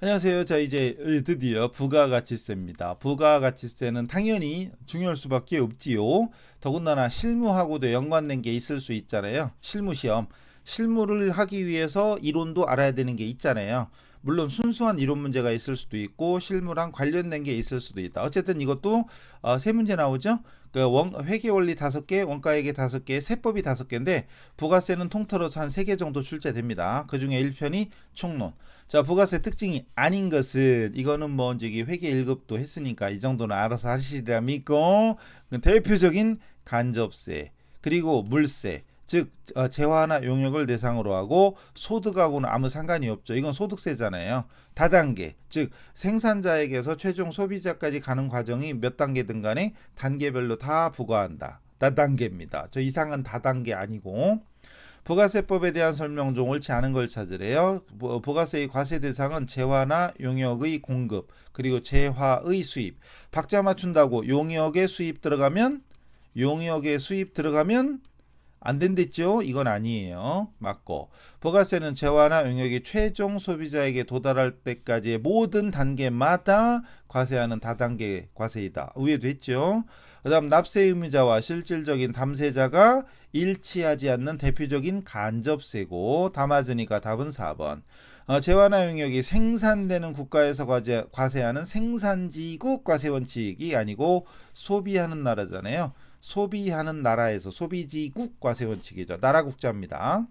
안녕하세요. 자, 이제 드디어 부가가치세입니다. 부가가치세는 당연히 중요할 수밖에 없지요. 더군다나 실무하고도 연관된 게 있을 수 있잖아요. 실무시험. 실무를 하기 위해서 이론도 알아야 되는 게 있잖아요. 물론 순수한 이론 문제가 있을 수도 있고 실무랑 관련된 게 있을 수도 있다. 어쨌든 이것도 세 문제 나오죠. 회계 원리 5개, 원가회계 5개, 세법이 5개인데 부가세는 통틀어서 한 3개 정도 출제됩니다. 그중에 1편이 총론. 자, 부가세 특징이 아닌 것은 이거는 뭐 저기 회계 1급도 했으니까 이 정도는 알아서 하시리라 믿고, 대표적인 간접세 그리고 물세, 즉 재화나 용역을 대상으로 하고 소득하고는 아무 상관이 없죠. 이건 소득세잖아요. 다단계, 즉 생산자에게서 최종 소비자까지 가는 과정이 몇 단계든 간에 단계별로 다 부과한다. 다단계입니다. 저 이상은 다단계 아니고. 부가세법에 대한 설명 중 옳지 않은 걸 찾으래요. 부가세의 과세 대상은 재화나 용역의 공급, 그리고 재화의 수입. 박자 맞춘다고 용역의 수입 들어가면 안 된댔죠? 이건 아니에요. 맞고. 부가세는 재화나 용역이 최종 소비자에게 도달할 때까지의 모든 단계마다 과세하는 다단계 과세이다. 위에도 했죠. 그 다음 납세 의무자와 실질적인 담세자가 일치하지 않는 대표적인 간접세고, 다 맞으니까 답은 4번. 재화나 용역이 생산되는 국가에서 과세하는 생산지국 과세 원칙이 아니고 소비하는 나라잖아요. 소비하는 나라에서 소비지국 과세 원칙이죠. 나라 국자입니다.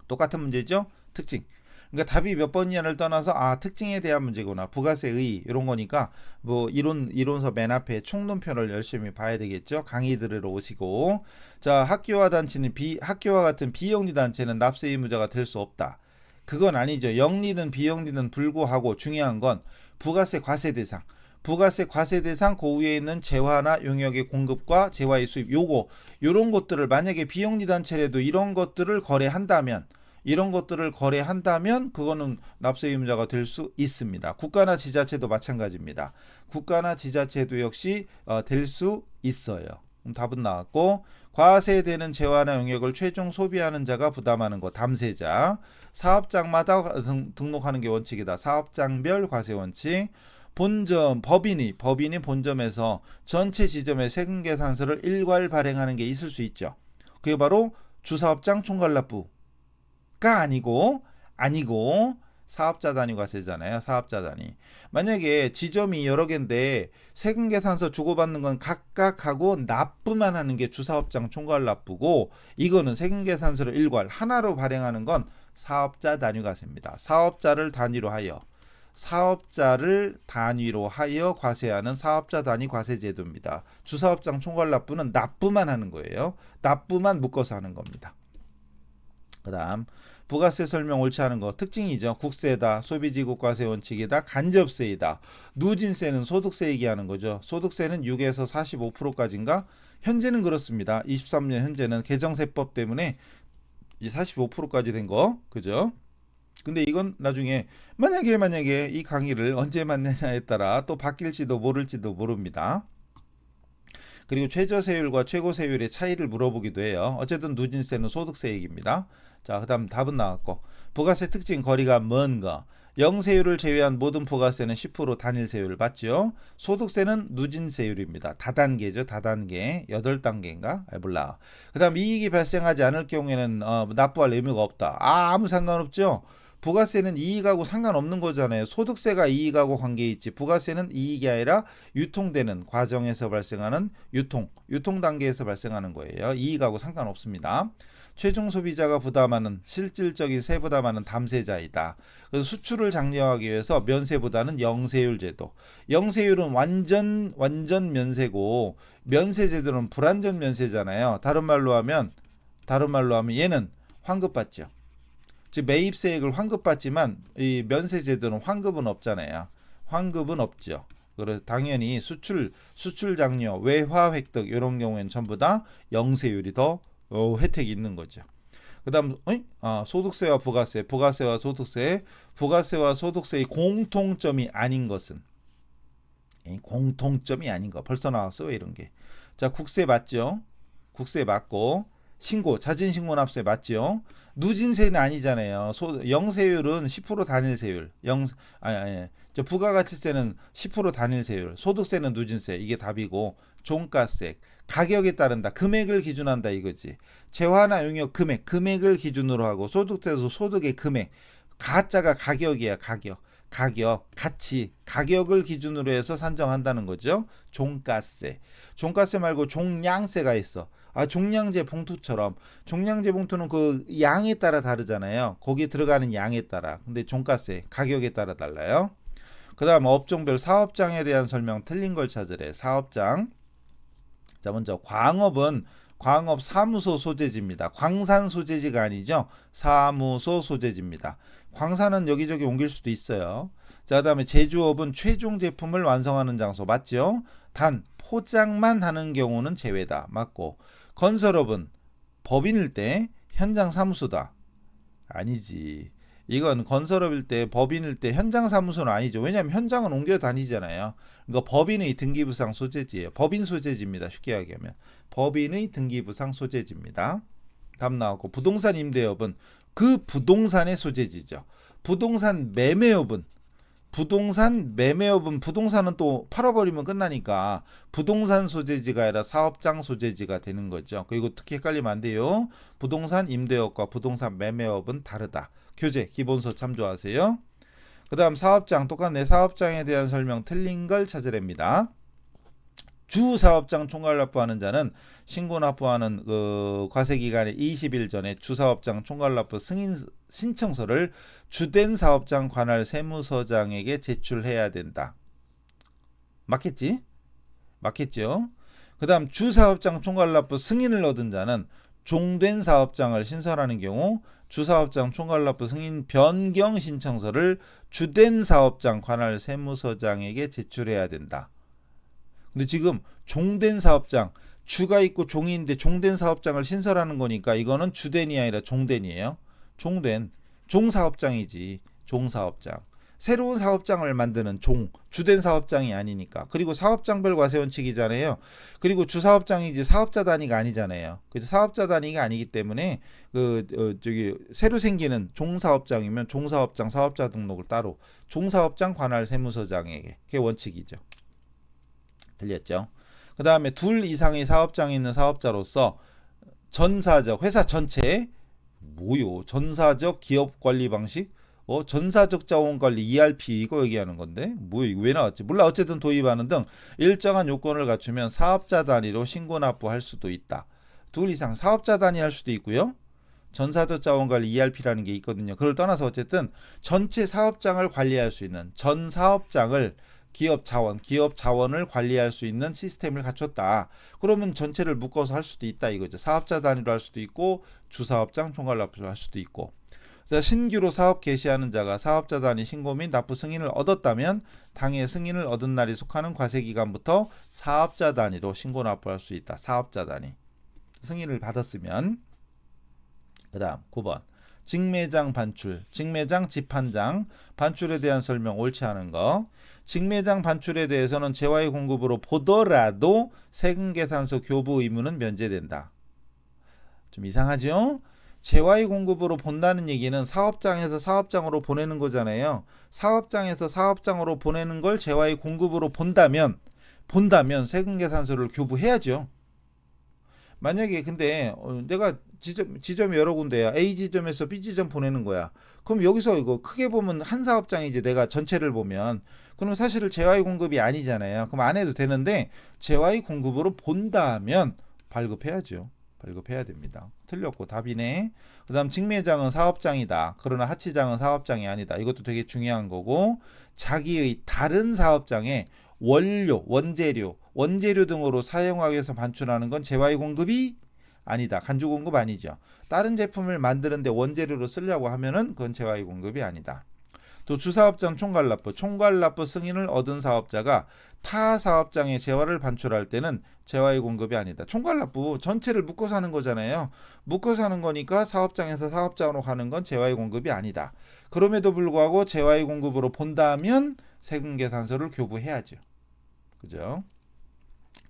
똑같은 문제죠. 특징. 그러니까 답이 몇 번이냐를 떠나서 특징에 대한 문제구나. 부가세의 이런 거니까 뭐 이론서 맨 앞에 총론표를 열심히 봐야 되겠죠. 강의 들으러 오시고. 자, 학교와 같은 비영리 단체는 납세 의무자가 될 수 없다. 그건 아니죠. 영리든 비영리든 불구하고 중요한 건 부가세 과세 대상. 부가세 과세 대상 그 위에 있는 재화나 용역의 공급과 재화의 수입, 요런 것들을 만약에 비영리 단체라도 이런 것들을 거래한다면 그거는 납세 의무자가 될 수 있습니다. 국가나 지자체도 마찬가지입니다. 국가나 지자체도 역시 될 수 있어요. 답은 나왔고, 과세되는 재화나 용역을 최종 소비하는 자가 부담하는 것, 담세자. 사업장마다 등록하는 게 원칙이다. 사업장별 과세 원칙. 법인이 본점에서 전체 지점의 세금 계산서를 일괄 발행하는 게 있을 수 있죠. 그게 바로 주사업장 총괄납부가 아니고 사업자 단위 과세잖아요. 사업자 단위. 만약에 지점이 여러 개인데 세금 계산서 주고받는 건 각각 하고 납부만 하는 게 주사업장 총괄납부고, 이거는 세금 계산서를 일괄 하나로 발행하는 건 사업자 단위 과세입니다. 사업자를 단위로 하여 과세하는 사업자 단위 과세 제도입니다. 주사업장 총괄 납부는 납부만 하는 거예요. 납부만 묶어서 하는 겁니다. 그 다음 부가세 설명 옳지 않은 거 특징이죠. 국세다, 소비지국 과세 원칙이다, 간접세이다. 누진세는 소득세 얘기하는 거죠. 소득세는 6에서 45%까지인가? 현재는 그렇습니다. 23년 현재는 개정세법 때문에 이 45%까지 된 거, 그죠? 근데 이건 나중에 만약에 이 강의를 언제 만나냐에 따라 또 바뀔지도 모릅니다. 그리고 최저세율과 최고세율의 차이를 물어보기도 해요. 어쨌든 누진세는 소득세 얘기입니다. 자, 그 다음 답은 나왔고, 부가세 특징 거리가 먼 거. 영세율을 제외한 모든 부가세는 10% 단일세율을 받죠. 소득세는 누진세율입니다. 다단계죠. 다단계. 8단계인가? 몰라. 그 다음 이익이 발생하지 않을 경우에는 납부할 의무가 없다. 아무 상관없죠. 부가세는 이익하고 상관없는 거잖아요. 소득세가 이익하고 관계있지. 부가세는 이익이 아니라 유통되는 과정에서 발생하는 유통 단계에서 발생하는 거예요. 이익하고 상관없습니다. 최종 소비자가 부담하는 실질적인 세부담하는 담세자이다. 그래서 수출을 장려하기 위해서 면세보다는 영세율 제도. 영세율은 완전 면세고, 면세 제도는 불완전 면세잖아요. 다른 말로 하면 얘는 환급받죠. 즉 매입세액을 환급받지만 이 면세 제도는 환급은 없잖아요. 환급은 없죠. 그래서 당연히 수출 장려, 외화 획득 이런 경우에는 전부 다 영세율이 더 혜택이 있는 거죠. 그다음 소득세와 부가세와 소득세의 공통점이 아닌 것은, 공통점이 아닌 거 벌써 나왔어요. 이런 게. 자, 국세 맞죠? 국세 맞고, 신고, 자진신고납세 맞죠? 누진세는 아니잖아요. 영세율은 10% 단일세율. 저 부가가치세는 10% 단일세율. 소득세는 누진세. 이게 답이고 종가세. 가격에 따른다. 금액을 기준한다 이거지. 재화나 용역 금액을 기준으로 하고 소득세도 소득의 금액. 가짜가 가격이야, 가격. 가치, 가격을 기준으로 해서 산정한다는 거죠. 종가세. 종가세 말고 종량세가 있어. 종량제 봉투처럼. 종량제 봉투는 그 양에 따라 다르잖아요. 거기에 들어가는 양에 따라. 근데 종가세, 가격에 따라 달라요. 그 다음 업종별 사업장에 대한 설명 틀린 걸 찾으래. 사업장. 자, 먼저 광업은 광업 사무소 소재지입니다. 광산 소재지가 아니죠. 사무소 소재지입니다. 광산은 여기저기 옮길 수도 있어요. 자, 그다음에 제조업은 최종 제품을 완성하는 장소 맞죠? 단 포장만 하는 경우는 제외다. 맞고. 건설업은 법인일 때 현장 사무소다. 아니지. 이건 건설업일 때 법인일 때 현장 사무소는 아니죠. 왜냐하면 현장은 옮겨 다니잖아요. 그러니까 법인의 등기부상 소재지예요. 법인 소재지입니다. 쉽게 얘기하면 법인의 등기부상 소재지입니다. 답 나왔고 부동산 임대업은 그 부동산의 소재지죠. 부동산 매매업은 부동산은 또 팔아버리면 끝나니까 부동산 소재지가 아니라 사업장 소재지가 되는 거죠. 그리고 특히 헷갈리면 안 돼요. 부동산 임대업과 부동산 매매업은 다르다. 교재 기본서 참조하세요. 그 다음 사업장 똑같네. 사업장에 대한 설명 틀린 걸 찾으랍니다. 주사업장 총괄 납부하는 자는 신고 납부하는 과세기간의 20일 전에 주사업장 총괄 납부 승인 신청서를 주된 사업장 관할 세무서장에게 제출해야 된다. 맞겠지? 맞겠죠? 그 다음 주사업장 총괄 납부 승인을 얻은 자는 종된 사업장을 신설하는 경우 주사업장 총괄 납부 승인 변경 신청서를 주된 사업장 관할 세무서장에게 제출해야 된다. 근데 지금 종된 사업장 주가 있고 종이 있는데 종된 사업장을 신설하는 거니까 이거는 주된이 아니라 종된이에요. 종사업장이지. 종사업장. 새로운 사업장을 만드는 주된 사업장이 아니니까. 그리고 사업장별 과세원칙이잖아요. 그리고 주사업장이지 사업자 단위가 아니잖아요. 사업자 단위가 아니기 때문에 새로 생기는 종사업장이면 종사업장 사업자 등록을 따로 종사업장 관할 세무서장에게. 그게 원칙이죠. 들렸죠? 그 다음에 둘 이상의 사업장이 있는 사업자로서 전사적 회사 전체 전사적 기업 관리 방식 전사적 자원 관리 ERP 이거 얘기하는 건데 이거 왜 나왔지? 몰라. 어쨌든 도입하는 등 일정한 요건을 갖추면 사업자 단위로 신고 납부할 수도 있다. 둘 이상 사업자 단위 할 수도 있고요. 전사적 자원 관리 ERP라는 게 있거든요. 그걸 떠나서 어쨌든 전체 사업장을 관리할 수 있는 전 사업장을 기업 자원을 관리할 수 있는 시스템을 갖췄다. 그러면 전체를 묶어서 할 수도 있다 이거죠. 사업자 단위로 할 수도 있고 주사업장 총괄 납부를 할 수도 있고. 신규로 사업 개시하는 자가 사업자 단위 신고 및 납부 승인을 얻었다면 당해 승인을 얻은 날이 속하는 과세기간부터 사업자 단위로 신고 납부할 수 있다. 사업자 단위. 승인을 받았으면. 그 다음 9번. 직매장 반출, 직매장 집한장, 반출에 대한 설명 옳지 않은 거. 직매장 반출에 대해서는 재화의 공급으로 보더라도 세금계산서 교부 의무는 면제된다. 좀 이상하죠? 재화의 공급으로 본다는 얘기는 사업장에서 사업장으로 보내는 거잖아요. 사업장에서 사업장으로 보내는 걸 재화의 공급으로 본다면 세금계산서를 교부해야죠. 만약에 근데 내가 지점이 여러 군데야. A 지점에서 B 지점 보내는 거야. 그럼 여기서 이거 크게 보면 한 사업장이지 내가 전체를 보면 그럼 사실은 재화의 공급이 아니잖아요. 그럼 안 해도 되는데 재화의 공급으로 본다면 발급해야죠. 발급해야 됩니다. 틀렸고 답이네. 그 다음 직매장은 사업장이다. 그러나 하치장은 사업장이 아니다. 이것도 되게 중요한 거고 자기의 다른 사업장에 원료, 원재료 등으로 사용하기 위해서 반출하는 건 재화의 공급이 아니다. 간주 공급 아니죠. 다른 제품을 만드는데 원재료로 쓰려고 하면은 그건 재화의 공급이 아니다. 또 주사업장 총괄납부 승인을 얻은 사업자가 타 사업장에 재화를 반출할 때는 재화의 공급이 아니다. 총괄납부 전체를 묶어서 하는 거잖아요. 묶어서 하는 거니까 사업장에서 사업장으로 가는 건 재화의 공급이 아니다. 그럼에도 불구하고 재화의 공급으로 본다면 세금계산서를 교부해야죠. 그죠?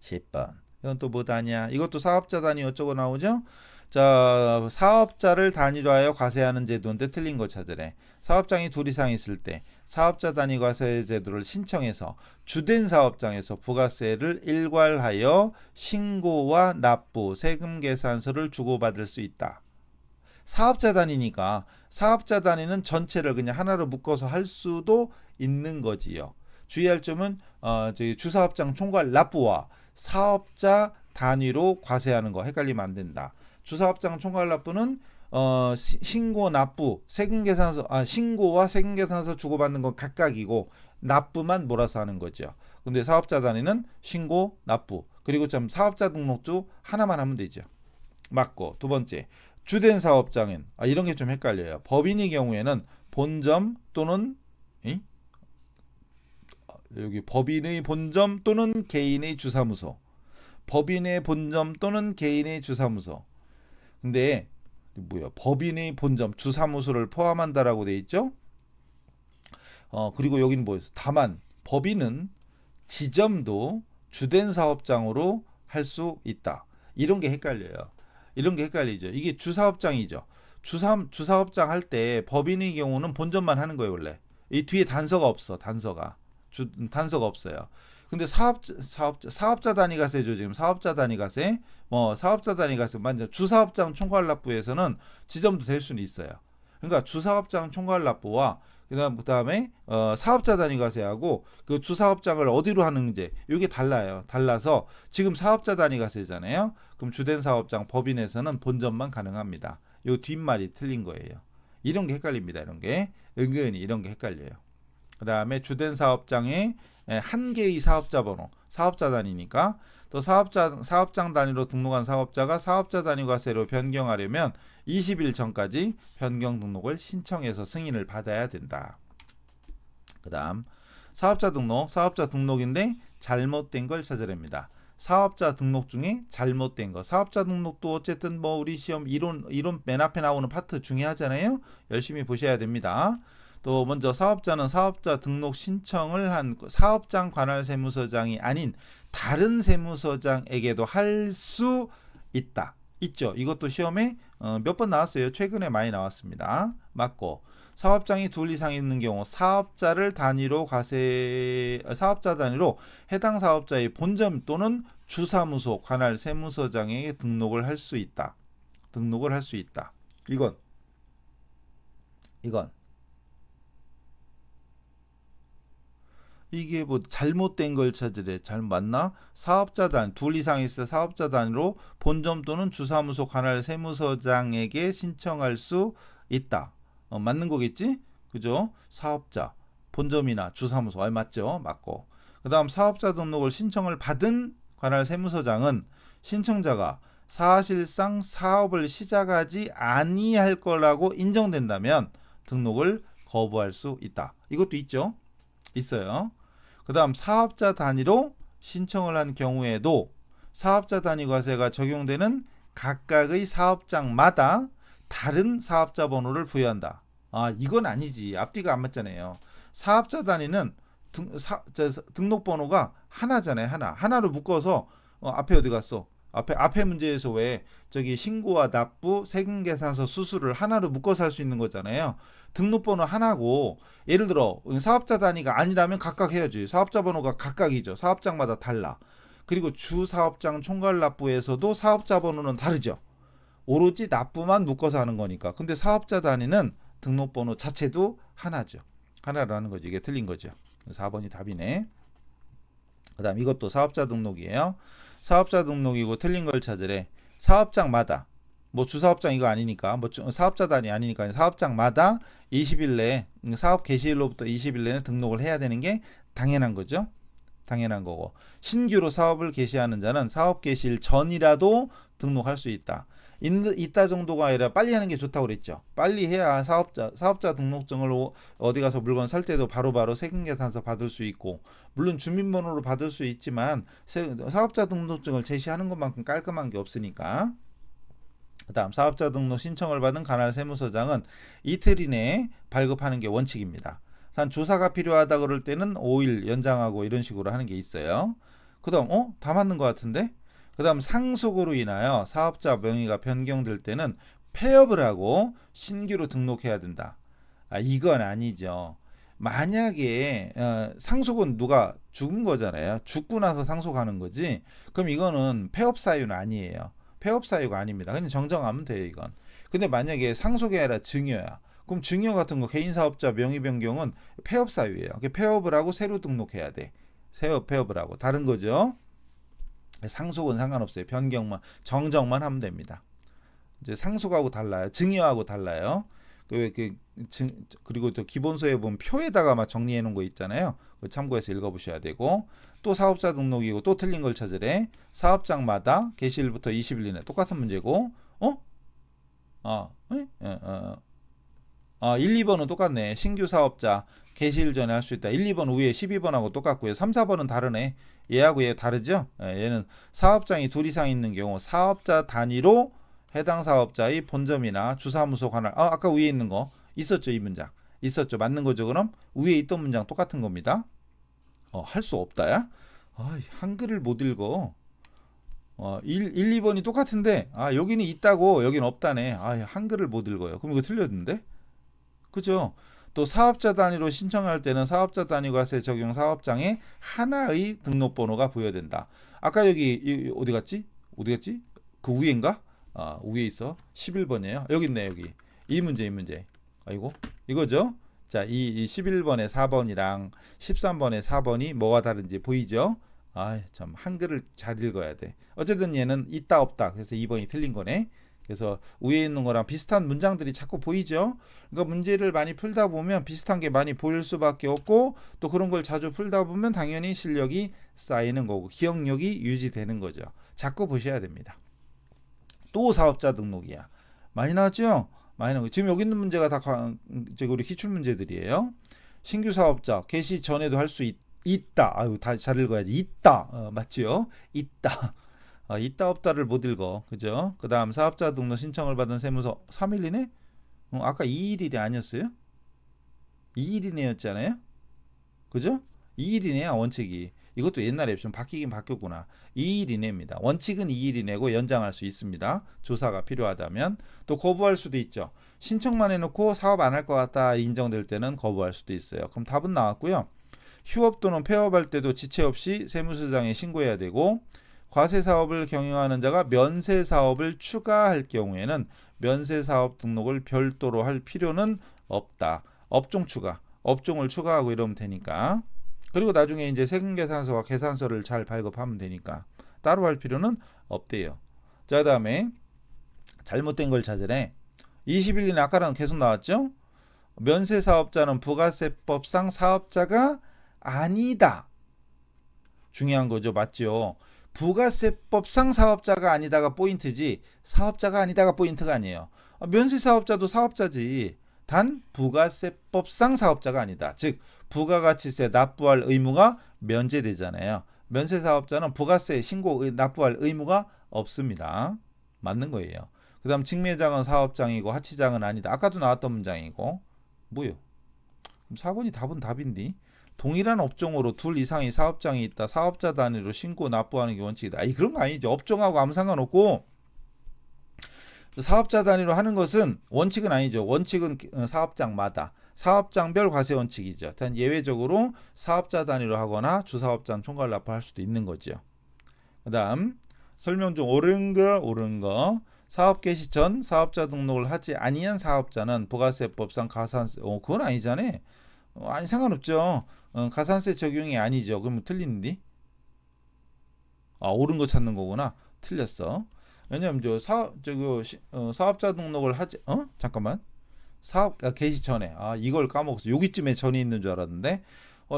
10번. 이건 또 뭐 단위야? 이것도 사업자 단위 어쩌고 나오죠? 자, 사업자를 단위로 하여 과세하는 제도인데 틀린 거 찾으래. 사업장이 둘 이상 있을 때 사업자 단위 과세 제도를 신청해서 주된 사업장에서 부가세를 일괄하여 신고와 납부, 세금 계산서를 주고받을 수 있다. 사업자 단위니까 사업자 단위는 전체를 그냥 하나로 묶어서 할 수도 있는 거지요. 주의할 점은 저기 주사업장 총괄 납부와 사업자 단위로 과세하는 거 헷갈리면 안 된다. 주사업장 총괄 납부는 신고 납부 세금 계산서 신고와 세금 계산서 주고받는 건 각각이고 납부만 몰아서 하는 거죠. 근데 사업자 단위는 신고 납부 그리고 좀 사업자 등록주 하나만 하면 되죠. 맞고 두 번째 주된 사업장은 이런 게 좀 헷갈려요. 법인의 경우에는 본점 또는 여기 법인의 본점 또는 개인의 주사무소 법인의 본점 또는 개인의 주사무소 근데 뭐야 법인의 본점 주사무소를 포함한다라고 돼 있죠. 그리고 여기는 뭐였어? 다만 법인은 지점도 주된 사업장으로 할 수 있다. 이런 게 헷갈려요. 이런 게 헷갈리죠. 이게 주사업장이죠. 주사업장 할 때 법인의 경우는 본점만 하는 거예요 원래. 이 뒤에 단서가 없어. 단서가 없어요. 근데 사업자 단위 과세죠. 지금 사업자 단위 과세, 사업자 단위 과세, 완전 주사업장 총괄 납부에서는 지점도 될 수는 있어요. 그러니까 주사업장 총괄 납부와 그다음에 사업자 단위 과세하고 그 주사업장을 어디로 하는지 이게 달라요. 달라서 지금 사업자 단위 과세잖아요. 그럼 주된 사업장 법인에서는 본점만 가능합니다. 요 뒷말이 틀린 거예요. 이런 게 헷갈립니다. 이런 게 은근히 이런 게 헷갈려요. 그다음에 주된 사업장에 한 개의 사업자 번호, 사업자 단위니까 또 사업장 단위로 등록한 사업자가 사업자 단위 과세로 변경하려면 20일 전까지 변경 등록을 신청해서 승인을 받아야 된다. 그다음 사업자 등록인데 잘못된 걸 찾으랍니다. 사업자 등록 중에 잘못된 거. 사업자 등록도 어쨌든 우리 시험 이론 맨 앞에 나오는 파트 중요하잖아요. 열심히 보셔야 됩니다. 또 먼저 사업자는 사업자 등록 신청을 한 사업장 관할 세무서장이 아닌 다른 세무서장에게도 할 수 있다. 있죠. 이것도 시험에 몇 번 나왔어요. 최근에 많이 나왔습니다. 맞고 사업장이 둘 이상 있는 경우 사업자 단위로 해당 사업자의 본점 또는 주사무소 관할 세무서장에게 등록을 할 수 있다. 이건 이게 잘못된 걸 찾으래. 잘 맞나? 사업자 단 둘 이상 있어 사업자 단위로 본점 또는 주사무소 관할 세무서장에게 신청할 수 있다. 맞는 거겠지? 그죠? 사업자 본점이나 주사무소 맞죠? 맞고 그다음 사업자 등록을 신청을 받은 관할 세무서장은 신청자가 사실상 사업을 시작하지 아니할 거라고 인정된다면 등록을 거부할 수 있다. 이것도 있어요. 그 다음 사업자 단위로 신청을 한 경우에도 사업자 단위 과세가 적용되는 각각의 사업장마다 다른 사업자 번호를 부여한다. 이건 아니지. 앞뒤가 안 맞잖아요. 사업자 단위는 등록번호가 하나잖아요. 하나로 묶어서 앞에 어디 갔어? 앞에 문제에서 왜 저기 신고와 납부, 세금 계산서 수수를 하나로 묶어서 할 수 있는 거잖아요. 등록번호 하나고 예를 들어 사업자 단위가 아니라면 각각 해야지. 사업자 번호가 각각이죠. 사업장마다 달라. 그리고 주사업장 총괄 납부에서도 사업자 번호는 다르죠. 오로지 납부만 묶어서 하는 거니까. 근데 사업자 단위는 등록번호 자체도 하나죠. 하나라는 거죠. 이게 틀린 거죠. 4번이 답이네. 그 다음 이것도 사업자 등록이에요. 사업자 등록이고 틀린 걸 찾으래. 사업장마다 주사업장 이거 아니니까 사업자 단위 아니니까 사업장마다 20일 내에 사업 개시일로부터 20일 내에 등록을 해야 되는 게 당연한 거죠. 당연한 거고 신규로 사업을 개시하는 자는 사업 개시일 전이라도 등록할 수 있다. 있다 정도가 아니라 빨리 하는 게 좋다고 그랬죠. 빨리 해야 사업자 등록증을 어디 가서 물건 살 때도 바로바로 세금계산서 받을 수 있고 물론 주민번호로 받을 수 있지만 사업자 등록증을 제시하는 것만큼 깔끔한 게 없으니까. 그 다음 사업자 등록 신청을 받은 관할 세무서장은 이틀 이내에 발급하는 게 원칙입니다. 조사가 필요하다 그럴 때는 5일 연장하고 이런 식으로 하는 게 있어요. 그 다음 다 맞는 것 같은데 그 다음 상속으로 인하여 사업자 명의가 변경될 때는 폐업을 하고 신규로 등록해야 된다. 이건 아니죠. 만약에 상속은 누가 죽은 거잖아요. 죽고 나서 상속하는 거지. 그럼 이거는 폐업 사유는 아니에요. 폐업 사유가 아닙니다. 그냥 정정하면 돼요, 이건. 근데 만약에 상속이 아니라 증여야. 그럼 증여 같은 거 개인 사업자 명의 변경은 폐업 사유예요. 폐업을 하고 새로 등록해야 돼. 폐업을 하고 다른 거죠. 상속은 상관없어요. 변경만 정정만 하면 됩니다. 이제 상속하고 달라요. 증여하고 달라요. 그리고 또 기본서에 보면 표에다가 막 정리해 놓은 거 있잖아요. 참고해서 읽어보셔야 되고, 또 사업자 등록이고 또 틀린 걸 찾으래. 사업장마다 개시일부터 20일 이내 똑같은 문제고, 1, 2번은 똑같네. 신규 사업자 개시일 전에 할 수 있다. 1, 2번 위에 12번하고 똑같고요. 3, 4번은 다르네. 얘하고 얘 다르죠? 얘는 사업장이 둘 이상 있는 경우 사업자 단위로 해당 사업자의 본점이나 주사무소 관할. 아까 위에 있는 거 있었죠? 이 문장 있었죠? 맞는 거죠? 그럼 위에 있던 문장 똑같은 겁니다. 할 수 없다야? 한글을 못 읽어. 1, 2번이 똑같은데 여기는 있다고 여기는 없다네. 한글을 못 읽어요. 그럼 이거 틀렸는데? 그죠? 또 사업자 단위로 신청할 때는 사업자 단위 과세 적용 사업장에 하나의 등록번호가 부여된다. 아까 여기 어디 갔지? 그 위인가? 위에 있어. 11번이에요. 여기 있네, 여기. 이 문제. 아이고. 이거죠? 자, 이 11번의 4번이랑 13번의 4번이 뭐가 다른지 보이죠? 참 한글을 잘 읽어야 돼. 어쨌든 얘는 있다 없다. 그래서 2번이 틀린 거네. 그래서 위에 있는 거랑 비슷한 문장들이 자꾸 보이죠. 그러니까 문제를 많이 풀다 보면 비슷한 게 많이 보일 수밖에 없고, 또 그런 걸 자주 풀다 보면 당연히 실력이 쌓이는 거고 기억력이 유지되는 거죠. 자꾸 보셔야 됩니다. 또 사업자 등록이야. 많이 나왔죠? 많이 나오고 지금 여기 있는 문제가 다 우리 기출 문제들이에요. 신규 사업자 개시 전에도 할 수 있다. 다 잘 읽어야지. 있다. 맞지요? 있다. 있다 없다를 못 읽어. 그죠? 그 다음 사업자 등록 신청을 받은 세무서 3일이네? 아까 2일이 아니었어요? 2일이네였잖아요? 그죠? 2일이네야 원칙이. 이것도 옛날에 좀 바뀌긴 바뀌었구나. 2일 이내입니다. 원칙은 2일 이내고 연장할 수 있습니다. 조사가 필요하다면. 또 거부할 수도 있죠. 신청만 해놓고 사업 안 할 것 같다 인정될 때는 거부할 수도 있어요. 그럼 답은 나왔고요. 휴업 또는 폐업할 때도 지체 없이 세무서장에 신고해야 되고, 과세사업을 경영하는 자가 면세사업을 추가할 경우에는 면세사업 등록을 별도로 할 필요는 없다. 업종 추가, 업종을 추가하고 이러면 되니까. 그리고 나중에 이제 세금계산서와 계산서를 잘 발급하면 되니까 따로 할 필요는 없대요. 자, 그다음에 잘못된 걸 찾으래. 21년 아까랑 계속 나왔죠? 면세사업자는 부가세법상 사업자가 아니다. 중요한 거죠. 맞죠? 부가세법상 사업자가 아니다가 포인트지 사업자가 아니다가 포인트가 아니에요. 면세사업자도 사업자지. 단 부가세법상 사업자가 아니다. 즉 부가가치세 납부할 의무가 면제되잖아요. 면세사업자는 부가세 신고 납부할 의무가 없습니다. 맞는 거예요. 그 다음 직매장은 사업장이고 하치장은 아니다. 아까도 나왔던 문장이고. 뭐요? 4번이 답은 답인데. 동일한 업종으로 둘 이상의 사업장이 있다. 사업자 단위로 신고 납부하는 게 원칙이다. 그런 거 아니죠. 업종하고 아무 상관없고 사업자 단위로 하는 것은 원칙은 아니죠. 원칙은 사업장마다 사업장별 과세 원칙이죠. 단 예외적으로 사업자 단위로 하거나 주사업장 총괄 납부할 수도 있는 거죠. 그 다음 설명 중 옳은 거 사업 개시 전 사업자 등록을 하지 아니한 사업자는 부가세법상 가산세 그건 아니잖아. 아니 상관없죠. 가산세 적용이 아니죠. 그러면 틀린디? 옳은 거 찾는 거구나. 틀렸어. 왜냐면 사업자 등록을 하지 잠깐만. 사업 개시 전에 이걸 까먹었어. 여기쯤에 전이 있는 줄 알았는데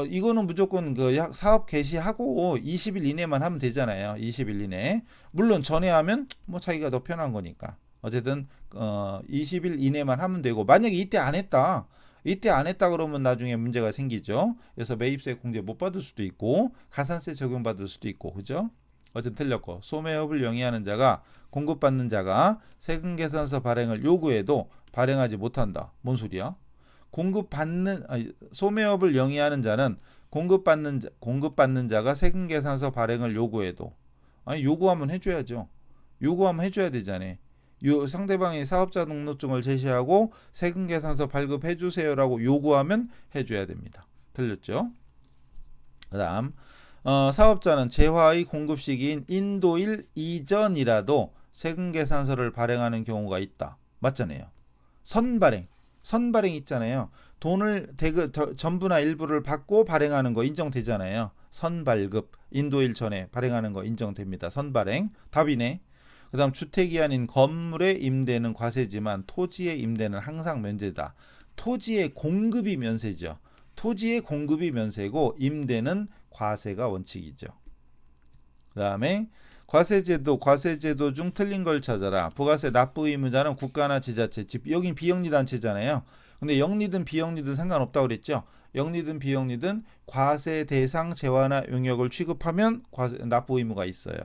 이거는 무조건 그 사업 개시하고 20일 이내만 하면 되잖아요. 20일 이내. 물론 전에 하면 뭐 자기가 더 편한 거니까. 어쨌든 20일 이내만 하면 되고, 만약에 이때 안 했다 그러면 나중에 문제가 생기죠. 그래서 매입세 공제 못 받을 수도 있고 가산세 적용받을 수도 있고, 그죠? 어쨌든 틀렸고, 소매업을 영위하는 자가 공급받는 자가 세금계산서 발행을 요구해도 발행하지 못한다. 뭔 소리야? 소매업을 영위하는 자는 공급받는 자가 세금계산서 발행을 요구해도 아니 요구하면 해줘야죠. 요구하면 해줘야 되잖아요. 요 상대방이 사업자 등록증을 제시하고 세금계산서 발급해 주세요라고 요구하면 해줘야 됩니다. 틀렸죠? 그다음 사업자는 재화의 공급 시기인 인도일 이전이라도 세금계산서를 발행하는 경우가 있다. 맞잖아요. 선발행 있잖아요. 돈을 전부나 일부를 받고 발행하는 거 인정되잖아요. 선발급 인도일 전에 발행하는 거 인정됩니다. 선발행 답이네. 그 다음 주택이 아닌 건물의 임대는 과세지만 토지의 임대는 항상 면제다. 토지의 공급이 면세죠. 토지의 공급이 면세고 임대는 과세가 원칙이죠. 그 다음에 과세제도 중 틀린 걸 찾아라. 부가세 납부 의무자는 국가나 지자체, 여긴 비영리단체잖아요. 근데 영리든 비영리든 상관없다고 그랬죠. 영리든 비영리든 과세 대상 재화나 용역을 취급하면 납부 의무가 있어요.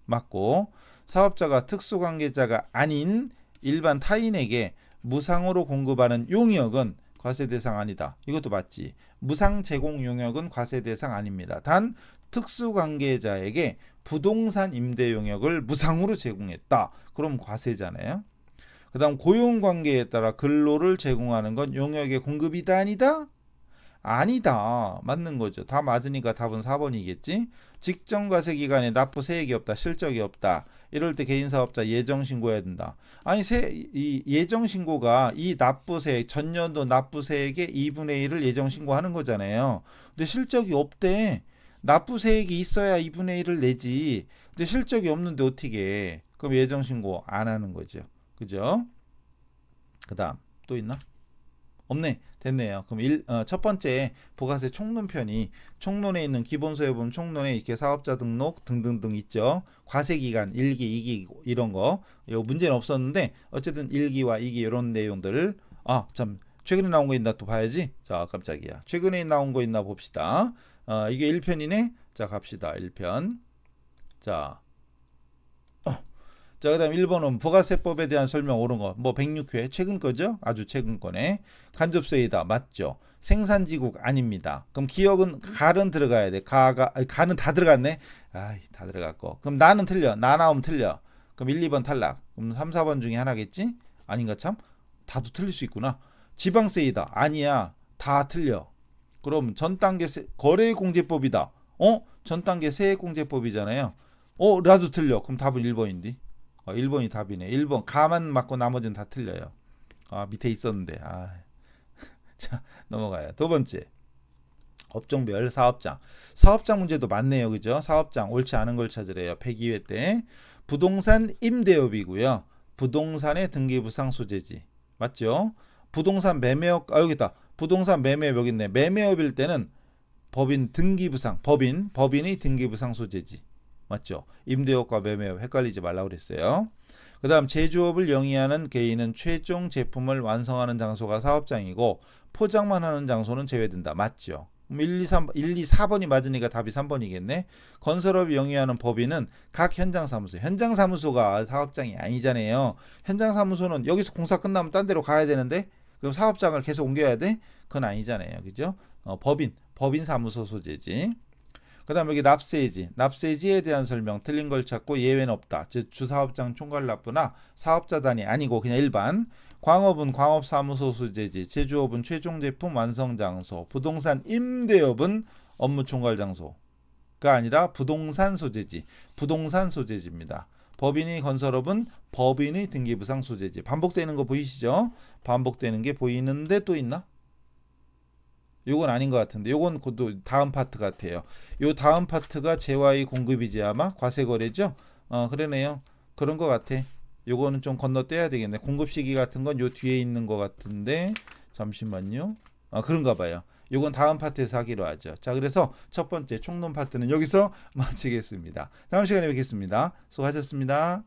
맞고, 사업자가 특수관계자가 아닌 일반 타인에게 무상으로 공급하는 용역은 과세 대상 아니다. 이것도 맞지. 무상 제공 용역은 과세 대상 아닙니다. 단 특수관계자에게 부동산 임대 용역을 무상으로 제공했다. 그럼 과세잖아요. 그 다음 고용관계에 따라 근로를 제공하는 건 용역의 공급이다 아니다? 아니다. 맞는 거죠. 다 맞으니까 답은 4번이겠지. 직전과세 기간에 납부 세액이 없다. 실적이 없다. 이럴 때 개인사업자 예정신고해야 된다. 아니 이 예정신고가 이 납부세액 전년도 납부세액의 2분의 1을 예정신고하는 거잖아요. 근데 실적이 없대. 납부세액이 있어야 2분의 1을 내지. 근데 실적이 없는데 어떻게 해? 그럼 예정신고 안 하는 거죠. 그죠? 그 다음 또 있나? 없네. 됐네요. 그럼 첫 번째 부가세 총론편이 총론에 있는 기본소에 보면 총론에 이렇게 사업자 등록 등등등 있죠. 과세기간 1기, 2기 이런 거. 요 문제는 없었는데 어쨌든 1기와 2기 이런 내용들을 참 최근에 나온 거 있나 또 봐야지. 자, 깜짝이야. 최근에 나온 거 있나 봅시다. 이게 1편이네. 자, 갑시다. 1편. 자, 그 다음 1번은 부가세법에 대한 설명 옳은 거. 뭐 106회 최근 거죠? 아주 최근 거네. 간접세이다. 맞죠? 생산지국 아닙니다. 그럼 기억은 갈은 들어가야 돼. 가는 다 들어갔네. 다 들어갔고. 그럼 나는 틀려. 나 나오면 틀려. 그럼 1, 2번 탈락. 그럼 3, 4번 중에 하나겠지? 아닌가 참? 다도 틀릴 수 있구나. 지방세이다. 아니야. 다 틀려. 그럼 전 단계 거래공제법이다. 전 단계 세액공제법이잖아요. 나도 틀려. 그럼 답은 1번인데. 1번이 답이네. 1번 가만 맞고 나머지는 다 틀려요. 밑에 있었는데. 자, 넘어가요. 두 번째. 업종별 사업장. 사업장 문제도 많네요. 그죠? 사업장 옳지 않은 걸 찾으래요. 102회 때. 부동산 임대업이고요. 부동산의 등기부상 소재지. 맞죠? 부동산 매매업 여기 있다. 부동산 매매업 여기 있네. 매매업일 때는 법인 등기부상 법인이 등기부상 소재지. 맞죠? 임대업과 매매업 헷갈리지 말라고 그랬어요. 그 다음 제조업을 영위하는 개인은 최종 제품을 완성하는 장소가 사업장이고 포장만 하는 장소는 제외된다. 맞죠? 1, 2, 4번이 맞으니까 답이 3번이겠네. 건설업 영위하는 법인은 각 현장사무소. 현장사무소가 사업장이 아니잖아요. 현장사무소는 여기서 공사 끝나면 딴 데로 가야 되는데 그럼 사업장을 계속 옮겨야 돼? 그건 아니잖아요. 그죠? 법인 사무소 소재지. 그 다음 여기 납세지. 납세지에 대한 설명 틀린 걸 찾고 예외는 없다. 즉 주사업장 총괄 납부나 사업자 단위 아니고 그냥 일반. 광업은 광업사무소 소재지. 제조업은 최종 제품 완성 장소. 부동산 임대업은 업무 총괄 장소가 아니라 부동산 소재지. 부동산 소재지입니다. 법인이 건설업은 법인의 등기부상 소재지. 반복되는 거 보이시죠? 반복되는 게 보이는데 또 있나? 요건 아닌 것 같은데 요건 또 다음 파트 같아요. 요 다음 파트가 재화의 공급이지 아마 과세거래죠. 그러네요. 그런 것 같아. 요거는 좀 건너뛰어야 되겠네. 공급 시기 같은 건 요 뒤에 있는 것 같은데 잠시만요. 그런가 봐요. 요건 다음 파트에서 하기로 하죠. 자, 그래서 첫 번째 총론 파트는 여기서 마치겠습니다. 다음 시간에 뵙겠습니다. 수고하셨습니다.